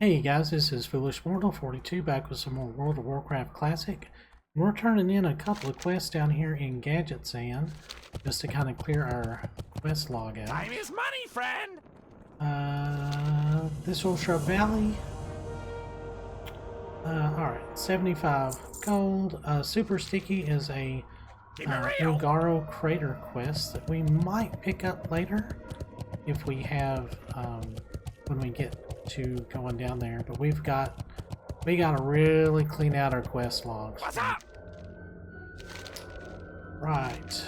Hey guys, this is Foolish Mortal 42 back with some more World of Warcraft Classic. We're turning in a couple of quests down here in Gadget Sand just to kind of clear our quest log out. Time is money, friend! This old Shrub Valley. Alright, 75 gold. Super Sticky is a Ugaro Crater quest that we might pick up later if we have, when we get to going down there, but we gotta really clean out our quest logs. What's up? Right.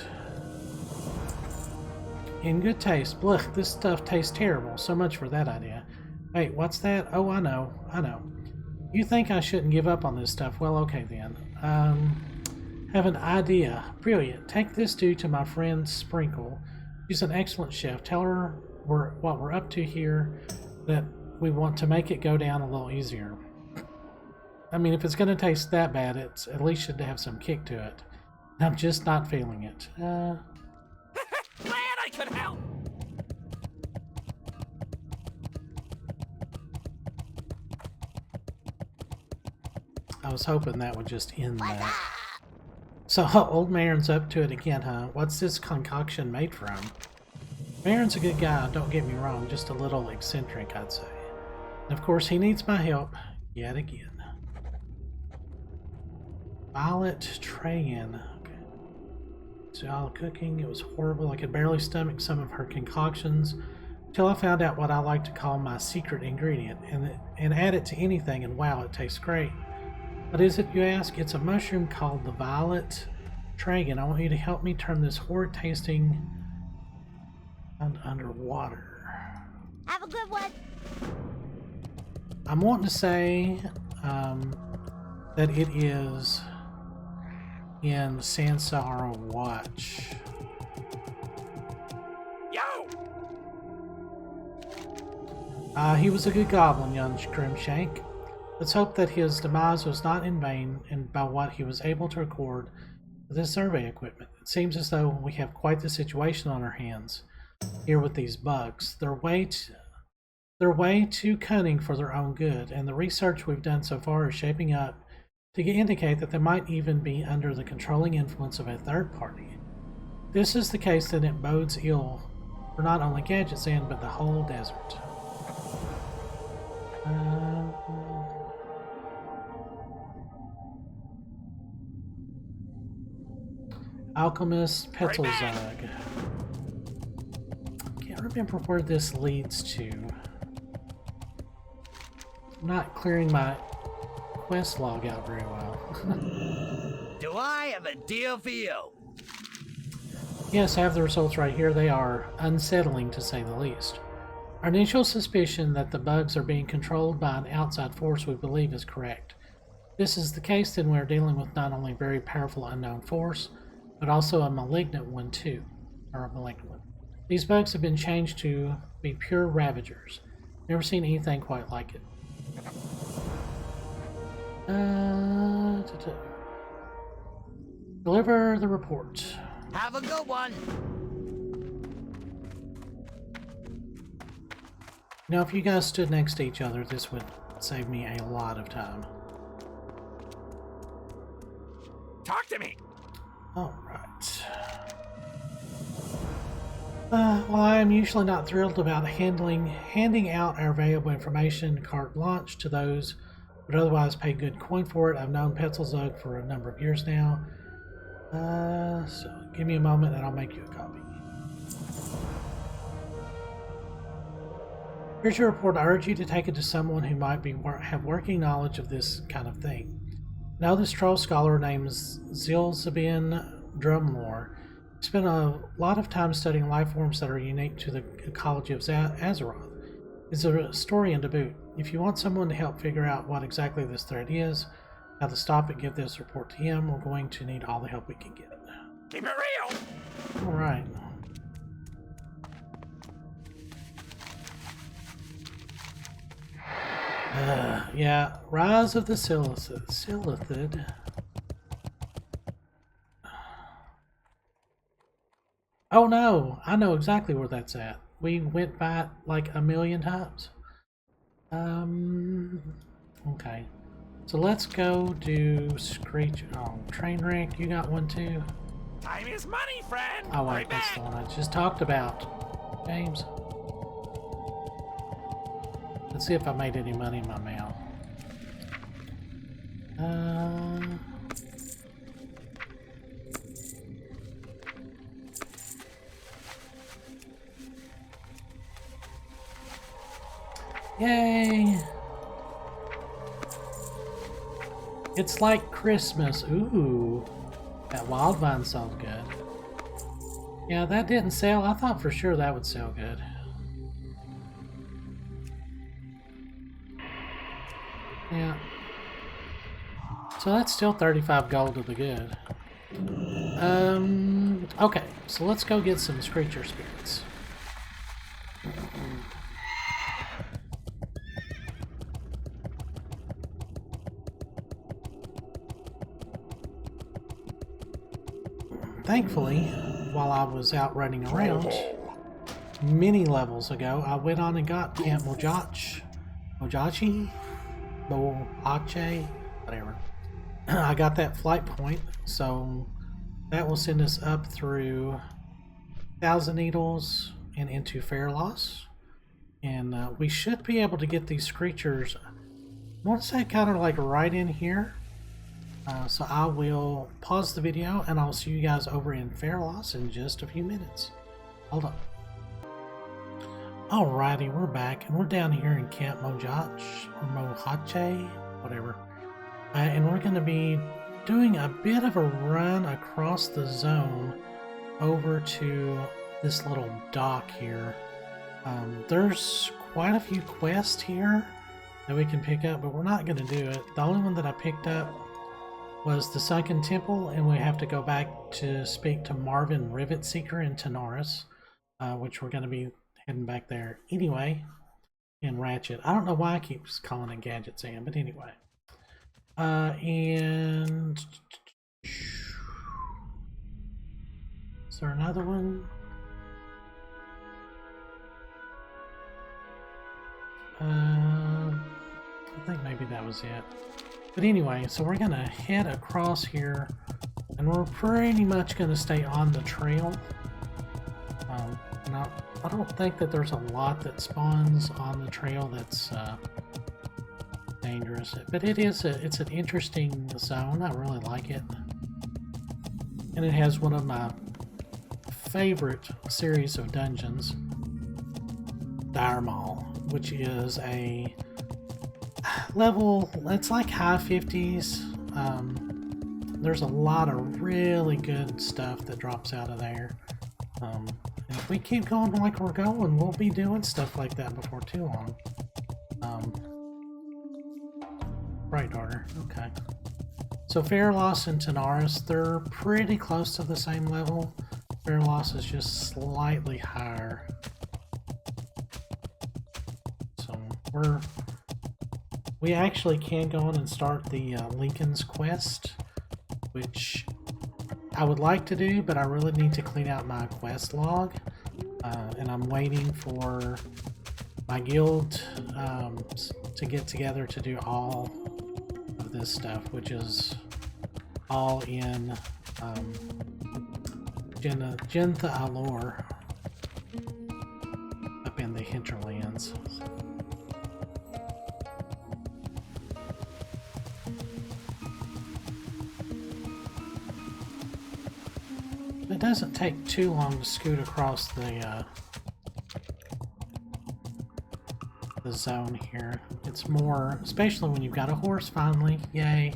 In good taste. Blech, this stuff tastes terrible. So much for that idea. Wait, what's that? Oh, I know. You think I shouldn't give up on this stuff? Well, okay then. Have an idea. Brilliant. Take this dude to my friend Sprinkle. She's an excellent chef. Tell her what we're up to here, that we want to make it go down a little easier. I mean, if it's going to taste that bad, it's at least should have some kick to it. I'm just not feeling it. Glad I could help! I was hoping that would just end that. So, old Marin's up to it again, huh? What's this concoction made from? Marin's a good guy, don't get me wrong, just a little eccentric, I'd say. And of course, he needs my help yet again. Violet Trayan. Okay. So all cooking, it was horrible. I could barely stomach some of her concoctions until I found out what I like to call my secret ingredient and add it to anything, and wow, it tastes great. What is it, you ask? It's a mushroom called the Violet Trayan. I want you to help me turn this horrid tasting underwater. Have a good one. I'm wanting to say that it is in Sansara Watch. Yo! He was a good goblin, young Grimshank. Let's hope that his demise was not in vain, and by what he was able to record with his survey equipment. It seems as though we have quite the situation on our hands here with these bugs. They're way too cunning for their own good, and the research we've done so far is shaping up to indicate that they might even be under the controlling influence of a third party. If this is the case, then it bodes ill for not only Gadget Sand, but the whole desert. Alchemist Petzlzug. Can't remember where this leads to. I'm not clearing my quest log out very well. Do I have a deal for you? Yes, I have the results right here. They are unsettling, to say the least. Our initial suspicion that the bugs are being controlled by an outside force we believe is correct. If this is the case, then we're dealing with not only a very powerful unknown force, but also a malignant one too. These bugs have been changed to be pure ravagers. Never seen anything quite like it. Deliver the report. Have a good one! Now, if you guys stood next to each other, this would save me a lot of time. Talk to me! Alright. Well, I am usually not thrilled about handing out our valuable information carte blanche to those who would otherwise pay good coin for it. I've known Petzlzug for a number of years now. So give me a moment and I'll make you a copy. Here's your report. I urge you to take it to someone who might have working knowledge of this kind of thing. Now, this troll scholar named Zilzabin Drumlore spent a lot of time studying life forms that are unique to the ecology of Azeroth. He's a historian to boot. If you want someone to help figure out what exactly this threat is, how to stop it, give this report to him. We're going to need all the help we can get. Keep it real! Alright. Yeah, Rise of the Silithid. Oh no, I know exactly where that's at. We went by it like a million times. Okay. So let's go do Screecher. Oh, train wreck. You got one too? Time is money, friend. Oh Hurry wait, that's the back. one I just talked about. James. Let's see if I made any money in my mail. Yay! It's like Christmas. Ooh, that wild vine sold good. Yeah, that didn't sell. I thought for sure that would sell good. Yeah. So that's still 35 gold to the good. Okay, so let's go get some Screecher spirits. Thankfully, while I was out running around, many levels ago, I went on and got Camp Mojachi, whatever. I got that flight point, so that will send us up through Thousand Needles and into Fairloss. And we should be able to get these Screechers, I want to say kind of like right in here. So I will pause the video and I'll see you guys over in Fairloss in just a few minutes. Hold on. Alrighty, we're back and we're down here in Camp Mojachi, whatever. And we're going to be doing a bit of a run across the zone over to this little dock here. There's quite a few quests here that we can pick up, but we're not going to do it. The only one that I picked up was the Sunken Temple, and we have to go back to speak to Marvin Rivet Seeker in Tanaris, which we're going to be heading back there anyway in Ratchet. I don't know why I keep calling it Gadget Sam, but anyway. And is there another one? I think maybe that was it. But anyway, so we're gonna head across here, and we're pretty much gonna stay on the trail. And I don't think that there's a lot that spawns on the trail that's dangerous, but it's an interesting zone. I really like it, and it has one of my favorite series of dungeons, Dire Maul, which is a level, it's like high 50s. There's a lot of really good stuff that drops out of there. And if we keep going like we're going, we'll be doing stuff like that before too long. Right, daughter. Okay. So Fairloss and Tanaris, they're pretty close to the same level. Fairloss is just slightly higher. So we actually can go on and start the Lincoln's quest, which I would like to do, but I really need to clean out my quest log, and I'm waiting for my guild to get together to do all of this stuff, which is all in Gentha Allure up in the hinterlands. It doesn't take too long to scoot across the zone here. It's more, especially when you've got a horse finally. Yay!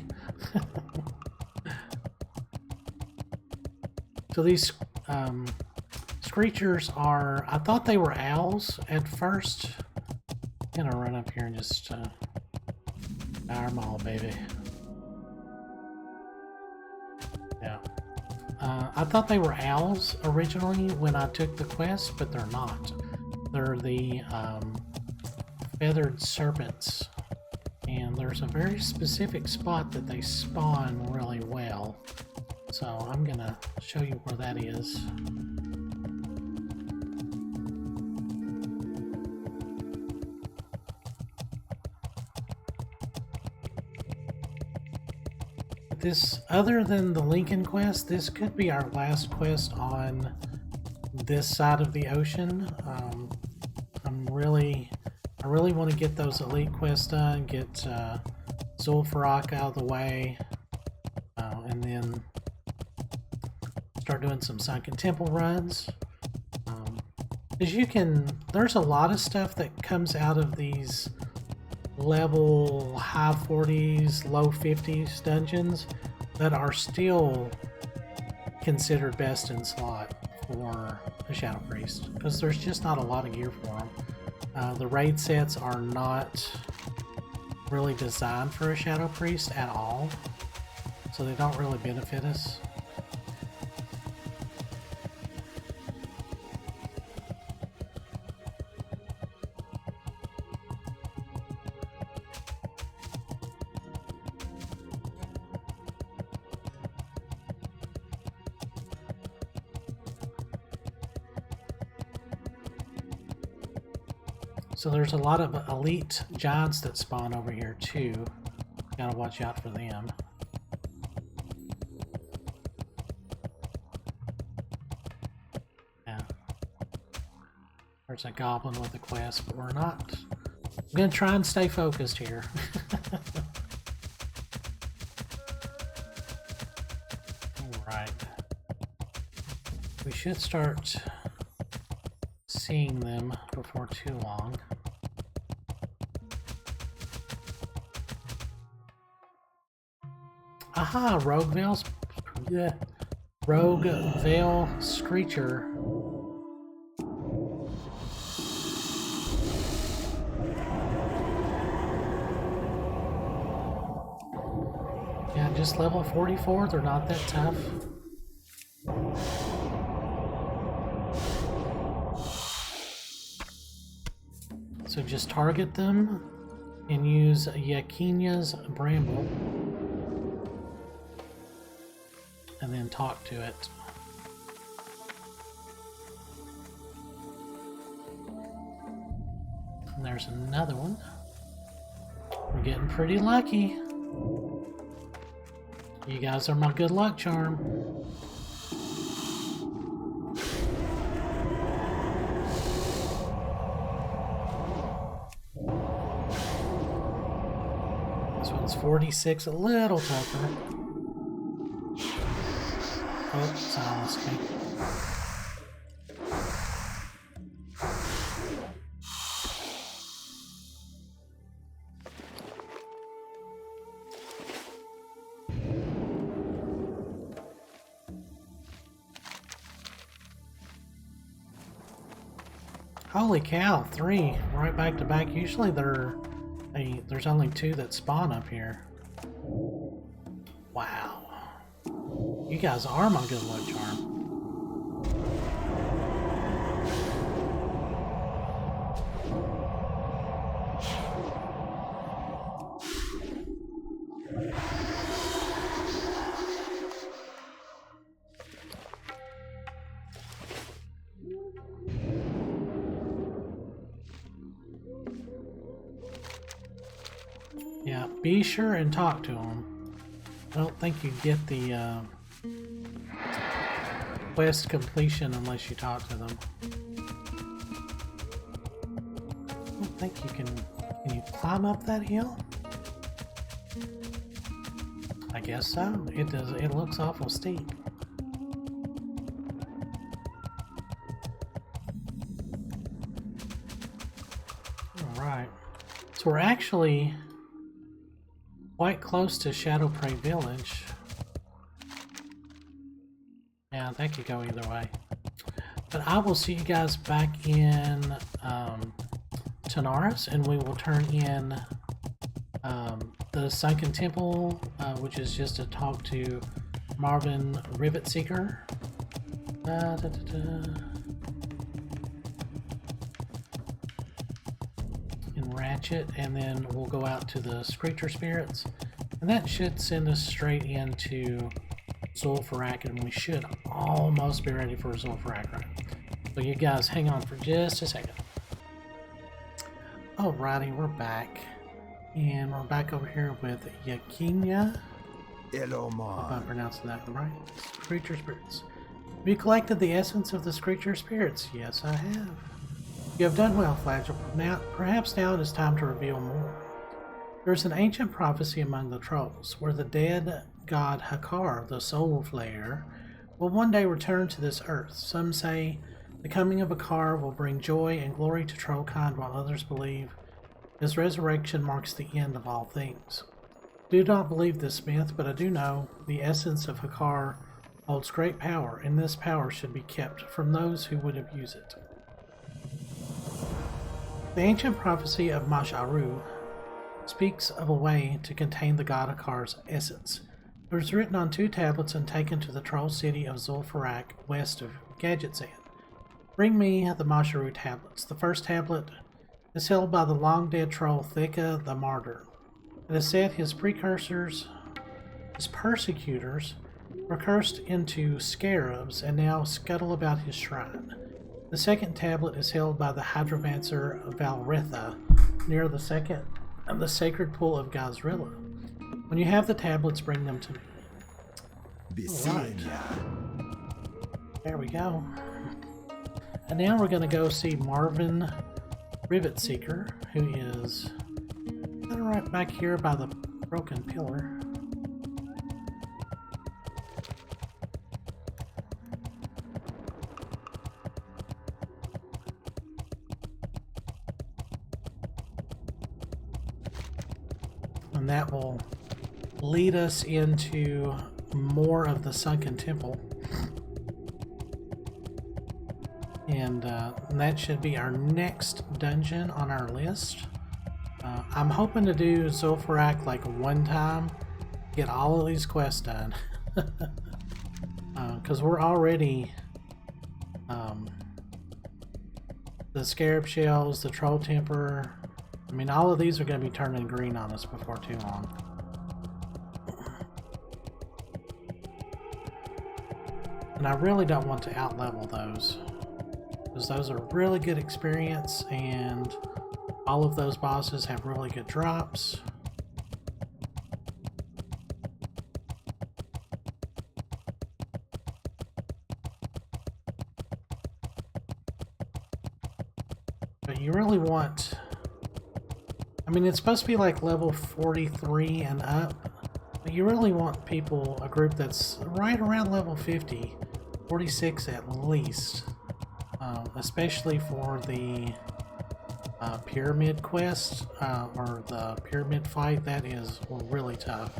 So these Screechers are, I thought they were owls at first. I'm gonna run up here and just fire them all, baby. Yeah. I thought they were owls originally when I took the quest, but they're not. They're the feathered serpents, and there's a very specific spot that they spawn really well. So I'm gonna show you where that is. this, other than the Lincoln quest, this could be our last quest on this side of the ocean. I really want to get those elite quests done, get Zul'Farrak out of the way, and then start doing some Sunken Temple runs. As you can, there's a lot of stuff that comes out of these level high 40s, low 50s dungeons that are still considered best in slot for a Shadow Priest, because there's just not a lot of gear for them. The raid sets are not really designed for a Shadow Priest at all, so they don't really benefit us. So there's a lot of elite giants that spawn over here too. Gotta watch out for them. Yeah. There's a goblin with a quest, but we're not. I'm gonna try and stay focused here. Alright. We should start seeing them before too long. Aha! Rogue Veil Screecher. Yeah, just level 44, they're not that tough. So just target them and use Yakinya's Bramble. And then talk to it. And there's another one. We're getting pretty lucky. You guys are my good luck charm. This one's 46, a little tougher. Oh, silenced me. Holy cow, 3 right back to back. Usually there's only 2 that spawn up here. Wow. You guys are my good luck charm. Yeah, be sure and talk to them. I don't think you get the quest completion unless you talk to them. I don't think you can you climb up that hill? I guess so. It looks awful steep. Alright. So we're actually quite close to Shadowprey Village. Yeah, that could go either way. But I will see you guys back in Tanaris, and we will turn in the Sunken Temple, which is just to talk to Marvin Rivet Seeker. And Ratchet, and then we'll go out to the Screecher Spirits, and that should send us straight into Zul'Farrak, and we should almost be ready for a Zul'Farrak run. So you guys hang on for just a second. Alrighty, we're back. And we're back over here with Yakinya. If I'm pronouncing that right. Screecher spirits. Have you collected the essence of the Screecher spirits? Yes, I have. You have done well, Flagell. Perhaps now it is time to reveal more. There is an ancient prophecy among the trolls, where the dead god Hakar, the soul flayer, will one day return to this earth. Some say the coming of Hakar will bring joy and glory to trollkind, while others believe his resurrection marks the end of all things. I do not believe this myth, but I do know the essence of Hakar holds great power, and this power should be kept from those who would abuse it. The ancient prophecy of Masharu speaks of a way to contain the god Hakar's essence. It was written on 2 tablets and taken to the troll city of Zul'Farrak, west of Gadgetzan. Bring me the Masharu tablets. The first tablet is held by the long-dead troll Thika the Martyr. It is said his persecutors, were cursed into scarabs and now scuttle about his shrine. The second tablet is held by the hydromancer Valretha near the sacred pool of Gazrilla. When you have the tablets, bring them to me. Right. There we go. And now we're going to go see Marvin Rivet Seeker, who is kind of right back here by the broken pillar. And that will lead us into more of the Sunken Temple. And that should be our next dungeon on our list. I'm hoping to do Zul'Farrak like one time, get all of these quests done. Because we're already the Scarab Shells, the Troll Temper. I mean, all of these are going to be turning green on us before too long. And I really don't want to out-level those, because those are really good experience, and all of those bosses have really good drops. But you really want... I mean, it's supposed to be like level 43 and up, but you really want a group that's right around level 50, 46 at least, especially for the pyramid quest, or the pyramid fight. That is really tough.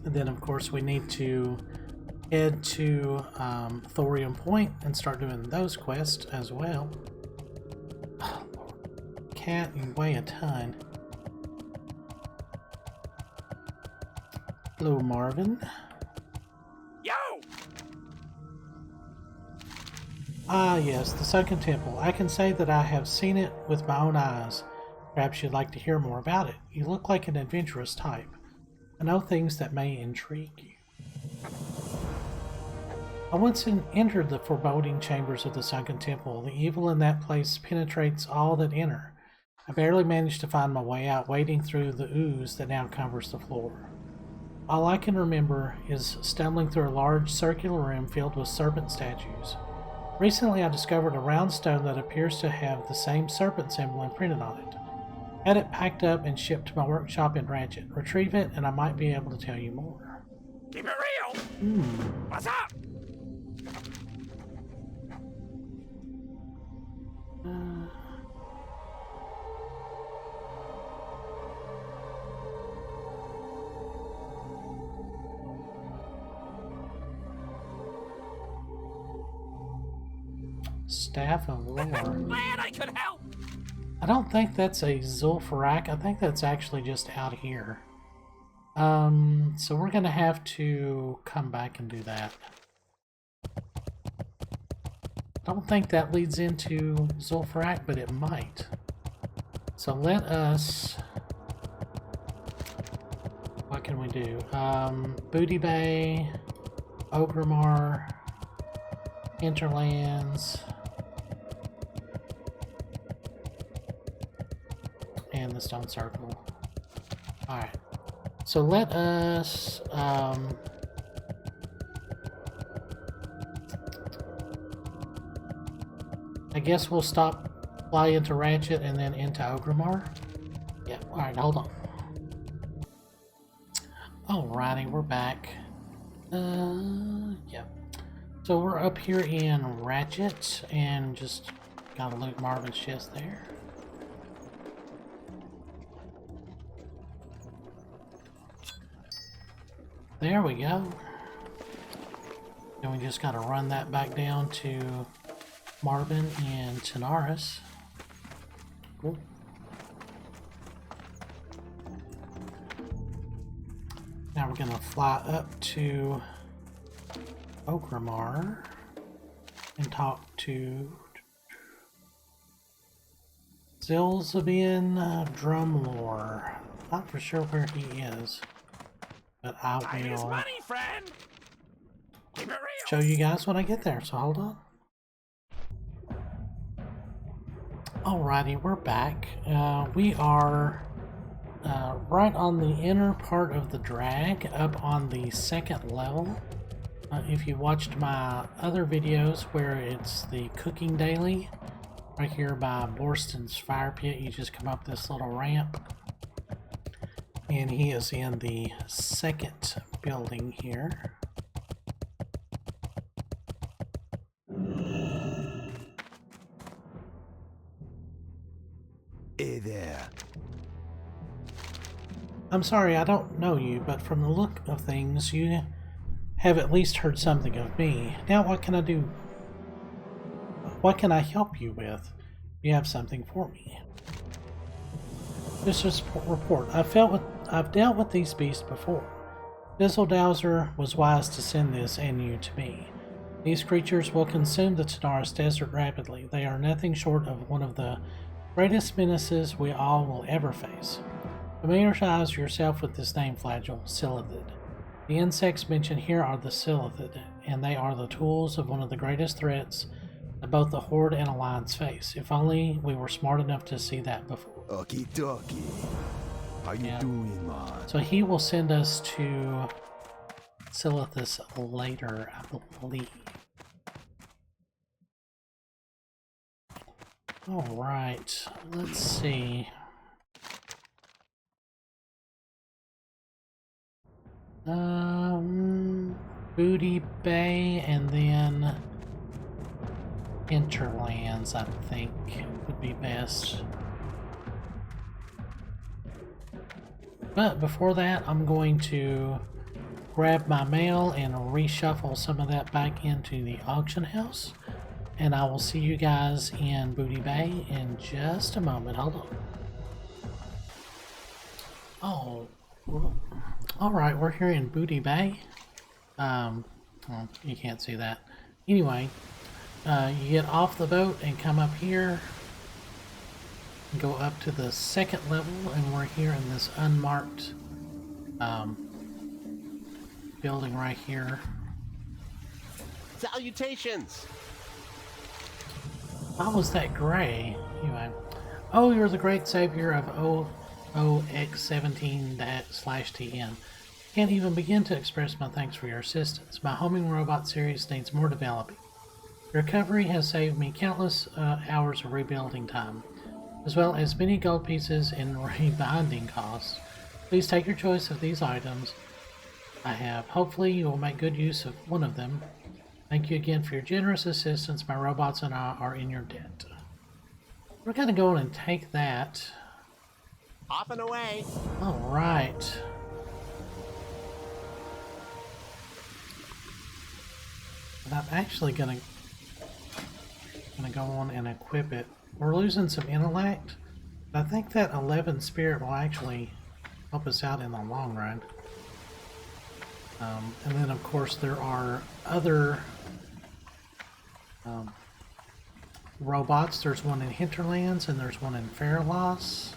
And then, of course, we need to head to Thorium Point and start doing those quests as well. Oh, Lord. Cat, you weigh a ton. Hello, Marvin. Yo! Ah, yes, the Sunken Temple. I can say that I have seen it with my own eyes. Perhaps you'd like to hear more about it. You look like an adventurous type. I know things that may intrigue you. I once entered the foreboding chambers of the Sunken Temple. The evil in that place penetrates all that enter. I barely managed to find my way out, wading through the ooze that now covers the floor. All I can remember is stumbling through a large circular room filled with serpent statues. Recently I discovered a round stone that appears to have the same serpent symbol imprinted on it. Had it packed up and shipped to my workshop in Ratchet. Retrieve it and I might be able to tell you more. Keep it real! What's up? Staff of Lore. Glad I could help! I don't think that's a Zul'Farrak. I think that's actually just out here. So we're going to have to come back and do that. I don't think that leads into Zul'Farrak, but it might. So let us what can we do? Booty Bay, Ogrimmar, Hinterlands, and the Stone Circle. Alright, so let us I guess we'll fly into Ratchet and then into Ogrimmar. Yeah, alright, hold on. Alrighty, we're back. Yeah. So we're up here in Ratchet and just gotta loot Marvin's chest there. There we go. Then we just gotta run that back down to Marvin and Tanaris. Cool. Now we're gonna fly up to Ogrimmar and talk to Zilzabian Drumlore. Not for sure where he is, but I will money, friend. Keep it real. show you guys when I get there, so hold on. Alrighty, we're back. We are right on the inner part of the drag, up on the second level. If you watched my other videos where it's the cooking daily, right here by Borston's fire pit, you just come up this little ramp. And he is in the second building here. Hey there. I'm sorry, I don't know you, but from the look of things, you have at least heard something of me. Now what can I do? What can I help you with? You have something for me. This is a report. I've dealt with these beasts before. Bizzledowser was wise to send this and you to me. These creatures will consume the Tanaris Desert rapidly. They are nothing short of one of the greatest menaces we all will ever face. Familiarize yourself with this name flagell, Silithid. The insects mentioned here are the Silithid, and they are the tools of one of the greatest threats that both the Horde and Alliance face. If only we were smart enough to see that before. Okie dokie. How you doing, man? So he will send us to Silithus later, I believe. Alright, let's see. Booty Bay and then Hinterlands, I think, would be best. But before that, I'm going to grab my mail and reshuffle some of that back into the auction house. And I will see you guys in Booty Bay in just a moment. Hold on. Oh, alright, we're here in Booty Bay. Well, you can't see that. Anyway, you get off the boat and come up here. And go up to the second level, and we're here in this unmarked building right here. Salutations! Why was that gray? Anyway. Oh, you're the great savior of OX17-TN. Can't even begin to express my thanks for your assistance. My homing robot series needs more developing. Your recovery has saved me countless hours of rebuilding time, as well as many gold pieces in rebinding costs. Please take your choice of these items I have. Hopefully you will make good use of one of them. Thank you again for your generous assistance. My robots and I are in your debt. We're going to go in and take that. Off and away! Alright. And I'm actually gonna go on and equip it. We're losing some intellect, but I think that 11 spirit will actually help us out in the long run. And then of course there are other robots. There's one in Hinterlands and there's one in Fairloss.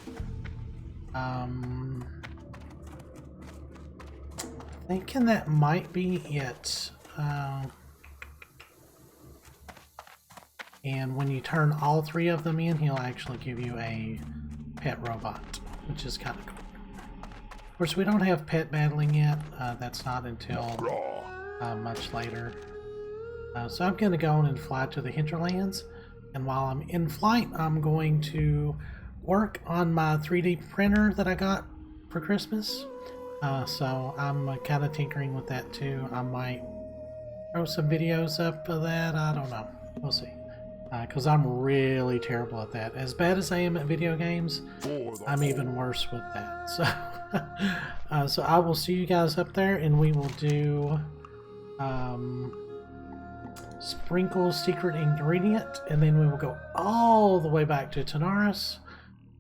thinking that might be it. And when you turn all 3 of them in, he'll actually give you a pet robot, which is kind of cool. Of course, we don't have pet battling yet. That's not until much later. So I'm going to go on and fly to the hinterlands. And while I'm in flight, I'm going to work on my 3D printer that I got for Christmas. So I'm kind of tinkering with that too. I might throw some videos up of that. I don't know. We'll see. Because I'm really terrible at that. As bad as I am at video games, I'm even worse with that. So, so I will see you guys up there, and we will do Sprinkle's secret ingredient, and then we will go all the way back to Tanaris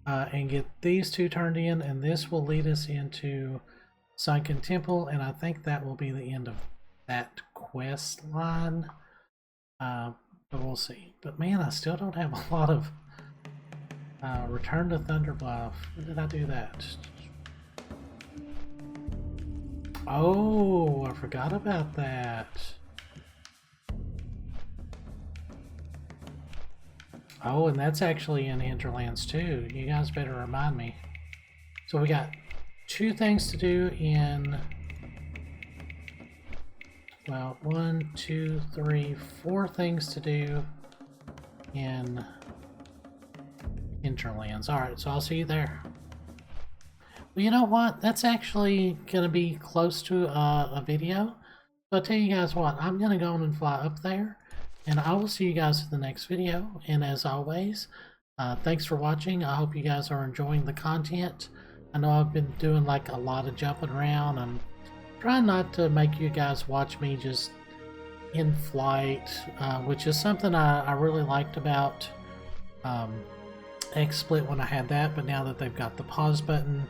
and get these 2 turned in, and this will lead us into Sunken Temple, and I think that will be the end of that quest line. But we'll see. But man, I still don't have a lot of Return to Thunderbluff. When did I do that? Oh, I forgot about that. Oh, and that's actually in Hinterlands too. You guys better remind me. So we got 2 things to do in... Well, 1, 2, 3, 4 things to do in Hinterlands. Alright, so I'll see you there. Well, you know what? That's actually going to be close to a video. So I'll tell you guys what, I'm going to go on and fly up there, and I will see you guys in the next video. And as always, thanks for watching. I hope you guys are enjoying the content. I know I've been doing like a lot of jumping around. I'm trying not to make you guys watch me just in flight, which is something I really liked about XSplit when I had that, but now that they've got the pause button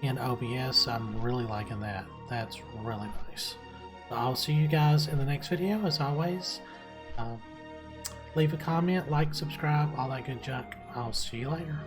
in OBS, I'm really liking that. That's really nice. So I'll see you guys in the next video. As always, leave a comment, like, subscribe, all that good junk. I'll see you later.